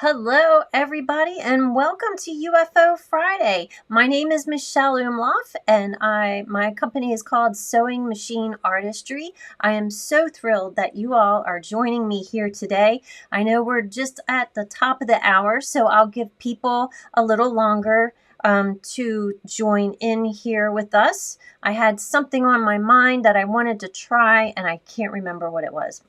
Hello, everybody, and welcome to UFO Friday. My name is Michelle Umloff, and my company is called Sewing Machine Artistry. I am so thrilled that you all are joining me here today. I know we're just at the top of the hour, so I'll give people a little longer to join in here with us. I had something on my mind that I wanted to try, and I can't remember what it was.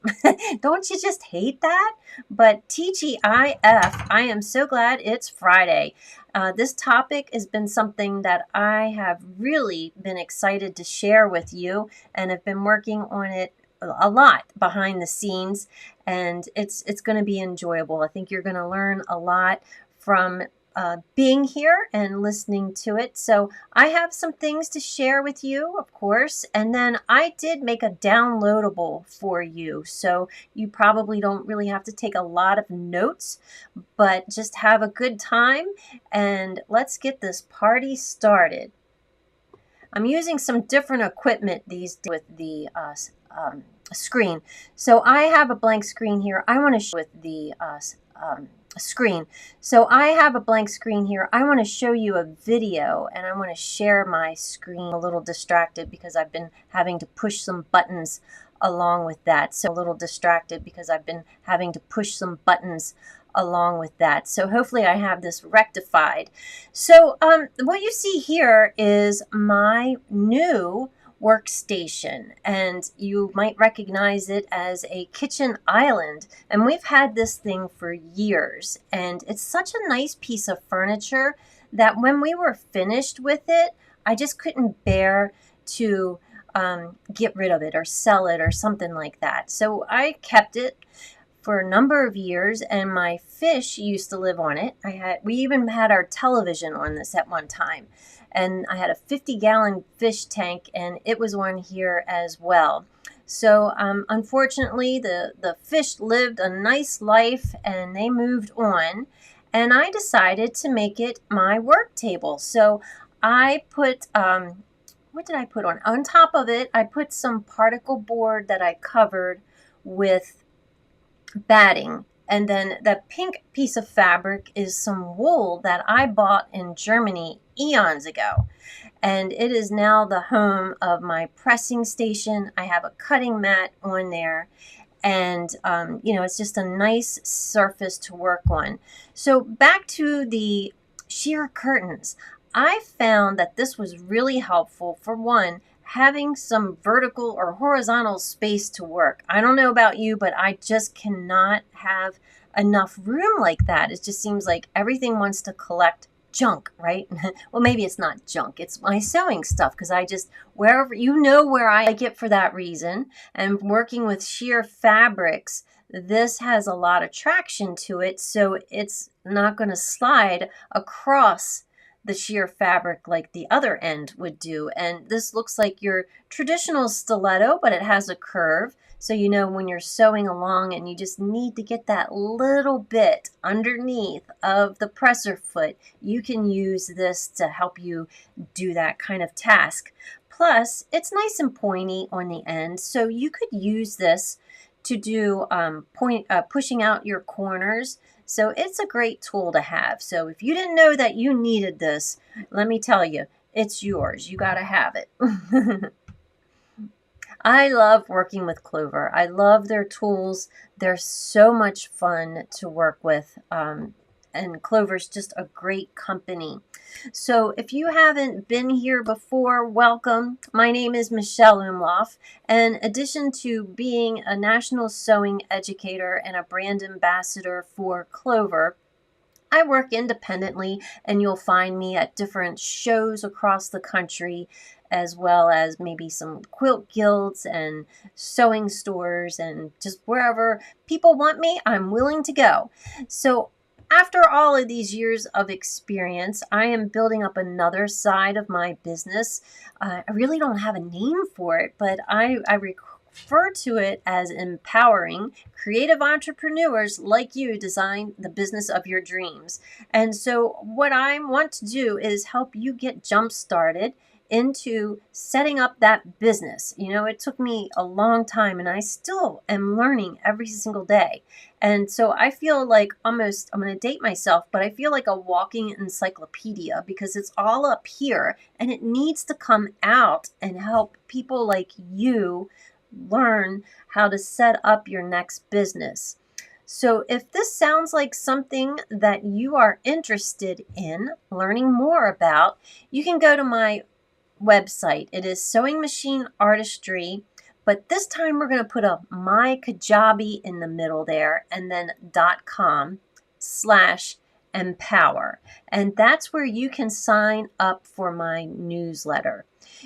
Don't you just hate that? But TGIF, I am so glad it's Friday. This topic has been something that I have really been excited to share with you, and have been working on it a lot behind the scenes, and it's going to be enjoyable. I think you're going to learn a lot from being here and listening to it. So I have some things to share with you, of course, and then I did make a downloadable for you. So you probably don't really have to take a lot of notes, but just have a good time, and let's get this party started. I'm using some different equipment these days with the screen. So I have a blank screen here. I want to show with the screen. So I have a blank screen here. I want to show you a video, and I want to share my screen. A little distracted because I've been having to push some buttons along with that. So a little distracted because I've been having to push some buttons along with that. So hopefully I have this rectified. So what you see here is my new workstation, and you might recognize it as a kitchen island, and we've had this thing for years, and it's such a nice piece of furniture that when we were finished with it, I just couldn't bear to get rid of it or sell it or something like that. So I kept it for a number of years, and my fish used to live on it. We even had our television on this at one time, and I had a 50-gallon fish tank, and it was on here as well. So unfortunately, the fish lived a nice life, and they moved on, and I decided to make it my work table. So I put, what did I put on? On top of it, I put some particle board that I covered with batting, and then the pink piece of fabric is some wool that I bought in Germany eons ago, and it is now the home of my pressing station. I have a cutting mat on there, and it's just a nice surface to work on. So back to the sheer curtains. I found that this was really helpful. For one, having some vertical or horizontal space to work. I don't know about you, but I just cannot have enough room like that. It just seems like everything wants to collect junk, right? Well, maybe it's not junk. It's my sewing stuff, because I just, where I like it for that reason. And working with sheer fabrics, this has a lot of traction to it, so it's not going to slide across the sheer fabric like the other end would do. And this looks like your traditional stiletto, but it has a curve. So when you're sewing along and you just need to get that little bit underneath of the presser foot, you can use this to help you do that kind of task. Plus, it's nice and pointy on the end, so you could use this to do pushing out your corners. So it's a great tool to have. So if you didn't know that you needed this, let me tell you, it's yours. You got to have it. I love working with Clover. I love their tools. They're so much fun to work with. And Clover's just a great company. So if you haven't been here before, welcome. My name is Michelle Umloff. In addition to being a national sewing educator and a brand ambassador for Clover, I work independently, and you'll find me at different shows across the country, as well as maybe some quilt guilds and sewing stores, and just wherever people want me, I'm willing to go. So after all of these years of experience, I am building up another side of my business. I really don't have a name for it, but I refer to it as empowering creative entrepreneurs like you design the business of your dreams. And so what I want to do is help you get jump started into setting up that business. You know, it took me a long time and I still am learning every single day. And so I feel like almost, I'm going to date myself, but I feel like a walking encyclopedia because it's all up here and it needs to come out and help people like you learn how to set up your next business. So, if this sounds like something that you are interested in learning more about, you can go to my website. It is Sewing Machine Artistry, but this time we're going to put a my Kajabi in the middle there and then .com/empower. And that's where you can sign up for my newsletter.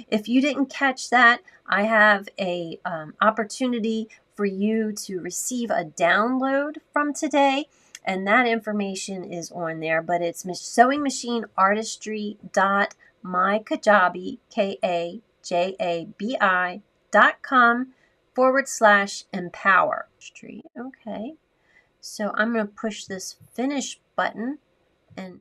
If you didn't catch that, I have a opportunity for you to receive a download from today, and that information is on there. But it's sewingmachineartistry.mykajabi kajabi.com/empower. Okay, so I'm going to push this finish button and